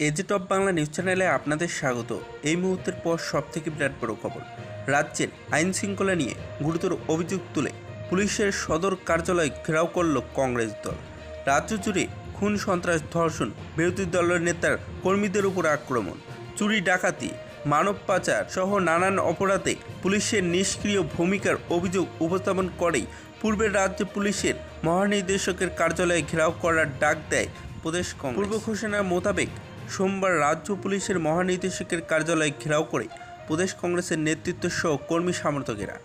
এজে top Bangla news চ্যানেলে আপনাদের স্বাগত। এই মুহূর্তের পর সবথেকে বিরাট বড় খবর। রাজ্যের আইন শৃঙ্খলা নিয়ে গুরুতর অভিযোগ তুলে পুলিশের সদর কার্যালয় ঘেরাও করল কংগ্রেস দল। রাজ্য জুড়ে খুন, সন্ত্রাস, ধর্ষণ, বিরোধী দলের নেতার কর্মীদের উপর আক্রমণ, চুরি, ডাকাতি, মানব পাচার সহ নানান অপরাধে পুলিশের নিষ্ক্রিয় ভূমিকার অভিযোগ উপস্থাপন করেই পূর্বের রাজ্য পুলিশের মহানির্দেশকের কার্যালয়ে ঘেরাও করার ডাক দেয় প্রদেশ কংগ্রেস। পূর্ব ঘোষণা মোতাবেক সোমবার রাজ্য পুলিশের মহানির্দেশকের কার্যালয় ঘেরাও করে প্রদেশ কংগ্রেসের নেতৃত্ব সহ কর্মী সমর্থকেরা।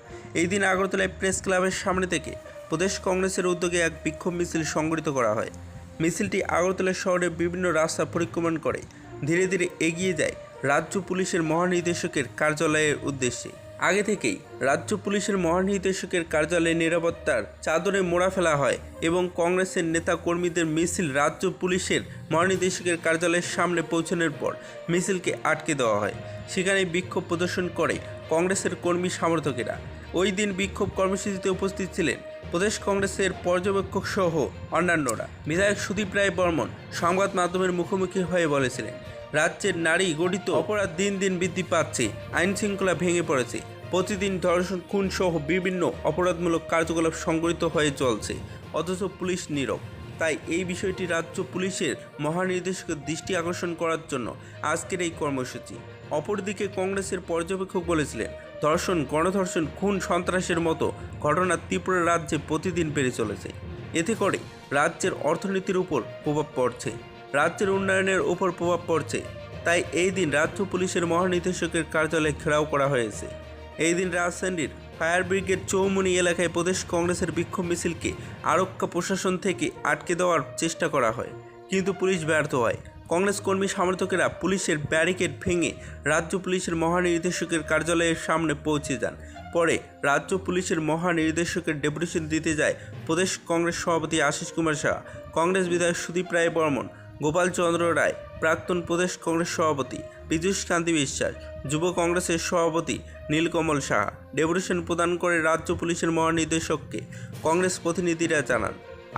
এই দিন আগরতলায় প্রেস ক্লাবের সামনে থেকে প্রদেশ কংগ্রেসের উদ্যোগে এক বিক্ষোভ মিছিল সংগঠিত করা হয়। মিছিলটি আগরতলা শহরের বিভিন্ন রাস্তা পরিক্রমণ করে ধীরে ধীরে এগিয়ে যায় রাজ্য পুলিশের মহানির্দেশকের কার্যালয়ের উদ্দেশ্যে। আগে থেকেই রাজ্য পুলিশের মহানির্দেশকের কার্যালয়ে নিরাপত্তার চাদরে মোড়া ফেলা হয় এবং কংগ্রেসের নেতা কর্মীদের মিছিল রাজ্য পুলিশের মহানির্দেশকের কার্যালয়ের সামনে পৌঁছানোর পর মিছিলকে আটকে দেওয়া হয়। সেখানে বিক্ষোভ প্রদর্শন করে কংগ্রেসের কর্মী সমর্থকেরা। ওই দিন বিক্ষোভ কর্মসূচিতে উপস্থিত ছিলেন প্রদেশ কংগ্রেসের পর্যবেক্ষক সহ অন্যান্যরা। বিধায়ক সুদীপ রায় বর্মন সংবাদ মাধ্যমের মুখোমুখি হয়ে বলেছিলেন, রাজ্যের নারী গঠিত অপরাধ দিন দিন বৃদ্ধি পাচ্ছে, আইন শৃঙ্খলা ভেঙে পড়েছে, প্রতিদিন ধর্ষণ, খুন সহ বিভিন্ন অপরাধমূলক কার্যকলাপ সংঘটিত হয়ে চলছে, অথচ পুলিশ নীরব। তাই এই বিষয়টি রাজ্য পুলিশের মহানির্দেশকের দৃষ্টি আকর্ষণ করার জন্য আজকের এই কর্মসূচি। অপরদিকে কংগ্রেসের পর্যবেক্ষক বলেছিলেন, ধর্ষণ, গণধর্ষণ, খুন, সন্ত্রাসের মতো ঘটনা ত্রিপুরা রাজ্যে প্রতিদিন বেড়ে চলেছে। এতে করে রাজ্যের অর্থনীতির উপর প্রভাব পড়ছে, রাজ্যের উন্নয়নের উপর প্রভাব পড়ছে। তাই এই দিন রাজ্য পুলিশের মহানির্দেশকের কার্যালয়ে ঘেরাও করা হয়েছে। এই দিন রাজধানীর ফায়ার ব্রিগেড চৌমুনি এলাকায় প্রদেশ কংগ্রেসের বিক্ষোভ মিছিলকে আরক্ষা প্রশাসন থেকে আটকে দেওয়ার চেষ্টা করা হয়, কিন্তু পুলিশ ব্যর্থ হয়। কংগ্রেস কর্মী সমর্থকেরা পুলিশের ব্যারিকেড ভেঙে রাজ্য পুলিশের মহানির্দেশকের কার্যালয়ের সামনে পৌঁছে যান। পরে রাজ্য পুলিশের মহানির্দেশকের ডেপুটেশন দিতে যায় প্রদেশ কংগ্রেস সভাপতি আশিস কুমার সাহা, কংগ্রেস বিধায়ক সুদীপ রায় বর্মন, গোপাল চন্দ্র রায়, প্রাক্তন প্রদেশ কংগ্রেস সভাপতি পীযূষ কান্তি বিশ্বাস, যুব কংগ্রেসের সভাপতি নীলকমল সাহা। ডেপুটেশন প্রদান করে রাজ্য পুলিশের মহানির্দেশককে কংগ্রেস প্রতিনিধিরা জানান,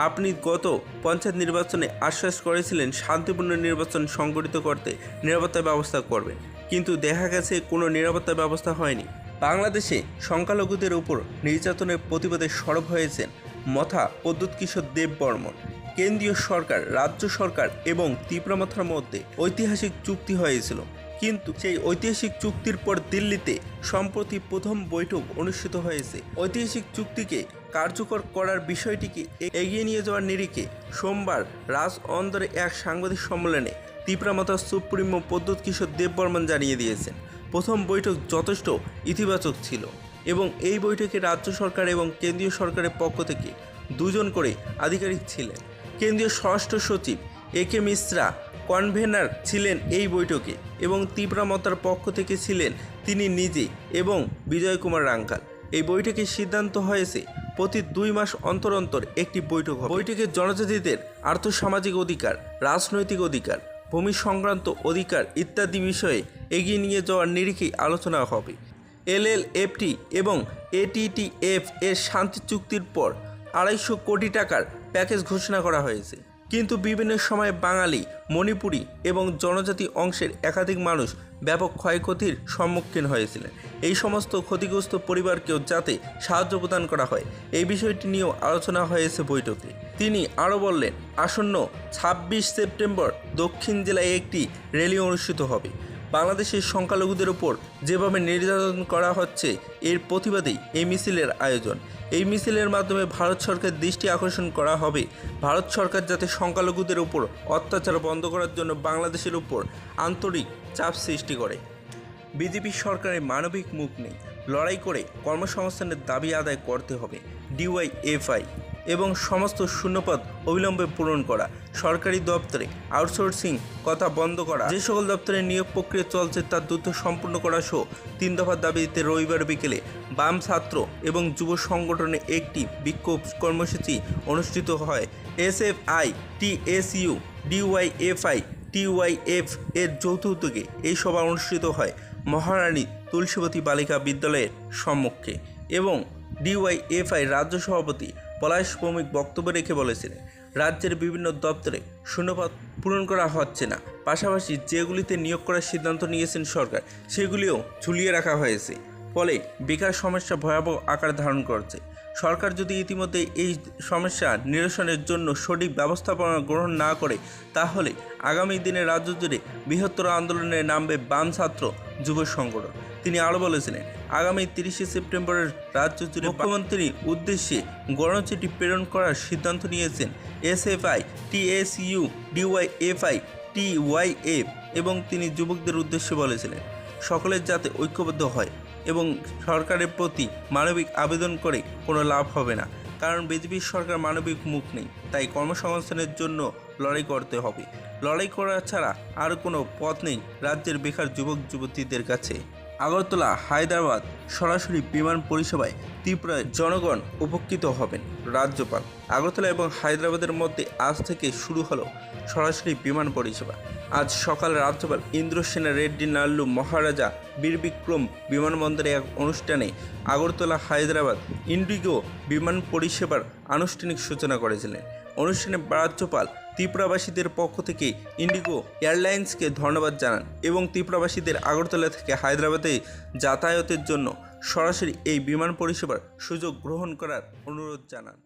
আপনি গত পঞ্চায়েত নির্বাচনে আশ্বাস করেছিলেন শান্তিপূর্ণ নির্বাচন সংগঠিত করতে নিরাপত্তা ব্যবস্থা করবেন, কিন্তু দেখা গেছে কোনো নিরাপত্তা ব্যবস্থা হয়নি। বাংলাদেশে সংখ্যালঘুদের উপর নির্যাতনের প্রতিবাদে সরব হয়েছেন মথা প্রদ্যুৎ কিশোর দেব বর্মন। কেন্দ্রীয় সরকার, রাজ্য সরকার এবং ত্রিপুরামাথার মধ্যে ঐতিহাসিক চুক্তি হয়েছিল, কিন্তু সেই ঐতিহাসিক চুক্তির পর দিল্লিতে সম্প্রতি প্রথম বৈঠক অনুষ্ঠিত হয়েছে। ঐতিহাসিক চুক্তিকে কার্যকর করার বিষয়টিকে এগিয়ে নিয়ে যাওয়ার নিরিখে সোমবার রাজ অন্দরে এক সাংবাদিক সম্মেলনে ত্রিপুরামাথার সুপ্রিমো প্রদ্যুৎ কিশোর দেব বর্মন জানিয়ে দিয়েছেন, প্রথম বৈঠক যথেষ্ট ইতিবাচক ছিল এবং এই বৈঠকে রাজ্য সরকার এবং কেন্দ্রীয় সরকারের পক্ষ থেকে দুজন করে আধিকারিক ছিলেন। কেন্দ্রীয় স্বরাষ্ট্র সচিব একে মিশ্রা কনভেনার ছিলেন এই বৈঠকে এবং ত্রিপুরামাথার পক্ষ থেকে ছিলেন তিনি নিজে এবং বিজয় কুমার রাঙ্কাল। এই বৈঠকে সিদ্ধান্ত হয়েছে প্রতি 2 মাস অন্তর অন্তর একটি বৈঠক হবে। বৈঠকে জনজাতিদের আর্থসামাজিক অধিকার, রাজনৈতিক অধিকার, ভূমি সংক্রান্ত অধিকার ইত্যাদি বিষয়ে এগিয়ে নিয়ে যাওয়ার নিরিখেই আলোচনা হবে। LLFT এবং ATTF এর শান্তি চুক্তির পর 250 কোটি টাকার প্যাকেজ ঘোষণা করা হয়েছে, কিন্তু বিভিন্ন সময়ে বাঙালি, মণিপুরী এবং জনজাতি অংশের একাধিক মানুষ ব্যাপক ক্ষয়ক্ষতির সম্মুখীন হয়েছিলেন। এই সমস্ত ক্ষতিগ্রস্ত পরিবারকেও যাতে সাহায্য প্রদান করা হয়, এই বিষয়টি নিয়েও আলোচনা হয়েছে বৈঠকে। তিনি আরও বললেন, আসন্ন 26 সেপ্টেম্বর দক্ষিণ জেলায় একটি র্যালি অনুষ্ঠিত হবে। বাংলাদেশের সংখ্যালঘুদের উপর যেভাবে নির্যাতন করা হচ্ছে এর প্রতিবাদেই এই মিছিলের আয়োজন। এই মিছিলের মাধ্যমে ভারত সরকারের দৃষ্টি আকর্ষণ করা হবে, ভারত সরকার যাতে সংখ্যালঘুদের উপর অত্যাচার বন্ধ করার জন্য বাংলাদেশের উপর আন্তরিক চাপ সৃষ্টি করে। বিজেপি সরকারের মানবিক মুখ নেই, লড়াই করে কর্মসংস্থানের দাবি আদায় করতে হবে। DYFI এবং সমস্ত শূন্যপদ অবিলম্বে পূরণ করা, সরকারি দপ্তরে আউটসোর্সিং কথা বন্ধ করা, যে সকল দপ্তরে নিয়োগ প্রক্রিয়া চলছে তা দ্রুত সম্পূর্ণ করা সহ 3 দফার দাবিতে রবিবার বিকেলে বাম ছাত্র এবং যুব সংগঠনে একটি বিক্ষোভ কর্মসূচি অনুষ্ঠিত হয়। SFI, TSU, DYFI, TYF এর যৌথ উদ্যোগে এই সভা অনুষ্ঠিত হয় মহারানী তুলসীবতী বালিকা বিদ্যালয়ের সম্মুখে এবং DYFI রাজ্য সভাপতি পলাশ ভৌমিক বক্তব্য রেখে বলেছিলেন, রাজ্যের বিভিন্ন দপ্তরে শূন্যপদ পূরণ করা হচ্ছে না। পাশাপাশি যেগুলিতে নিয়োগ করার সিদ্ধান্ত নিয়েছেন সরকার সেগুলিও ঝুলিয়ে রাখা হয়েছে। ফলে বেকার সমস্যা ভয়াবহ আকার ধারণ করছে। সরকার যদি ইতিমধ্যে এই সমস্যা নিরসনের জন্য সঠিক ব্যবস্থাপনা গ্রহণ না করে তাহলে আগামী দিনে রাজ্য জুড়ে বৃহত্তর আন্দোলনে নামবে বাম ছাত্র যুব সংগঠন। তিনি আরও বলেছিলেন, আগামী 30শে সেপ্টেম্বরের রাজ্য জুড়ে মুখ্যমন্ত্রীর উদ্দেশ্যে গণচিঠি প্রেরণ করার সিদ্ধান্ত নিয়েছেন এসএফআই, টিএসইউ, ডিওয়াইএফআই, টিওয়াইএফ এবং তিনি যুবকদের উদ্দেশ্যে বলেছিলেন সকলের যাতে ঐক্যবদ্ধ হয় এবং সরকারের প্রতি মানবিক আবেদন করে কোনো লাভ হবে না, কারণ বিজেপির সরকার মানবিক মুখ নেই। তাই কর্মসংস্থানের জন্য লড়াই করতে হবে। লড়াই করা ছাড়া আর কোনো পথ নেই রাজ্যের বেকার যুবক যুবতীদের কাছে। আগরতলা হায়দ্রাবাদ সরাসরি বিমান পরিষেবায় ত্রিপুরার জনগণ উপকৃত হবেন। রাজ্যপাল আগরতলা এবং হায়দ্রাবাদের মধ্যে আজ থেকে শুরু হলো সরাসরি বিমান পরিষেবা। আজ সকালে রাজ্যপাল ইন্দ্রসেনা রেড্ডি নাল্লু মহারাজা বীর বিক্রম বিমানবন্দরে এক অনুষ্ঠানে আগরতলা হায়দ্রাবাদ ইন্ডিগো বিমান পরিষেবার আনুষ্ঠানিক সূচনা করেছিলেন। অনুষ্ঠানে রাজ্যপাল ত্রিপুরাবাসীদের পক্ষ থেকে ইন্ডিগো এয়ারলাইন্সকে ধন্যবাদ জানান এবং ত্রিপুরাবাসীদের আগরতলা থেকে হায়দ্রাবাদে যাতায়াতের জন্য সরাসরি এই বিমান পরিষেবার সুযোগ গ্রহণ করার অনুরোধ জানান।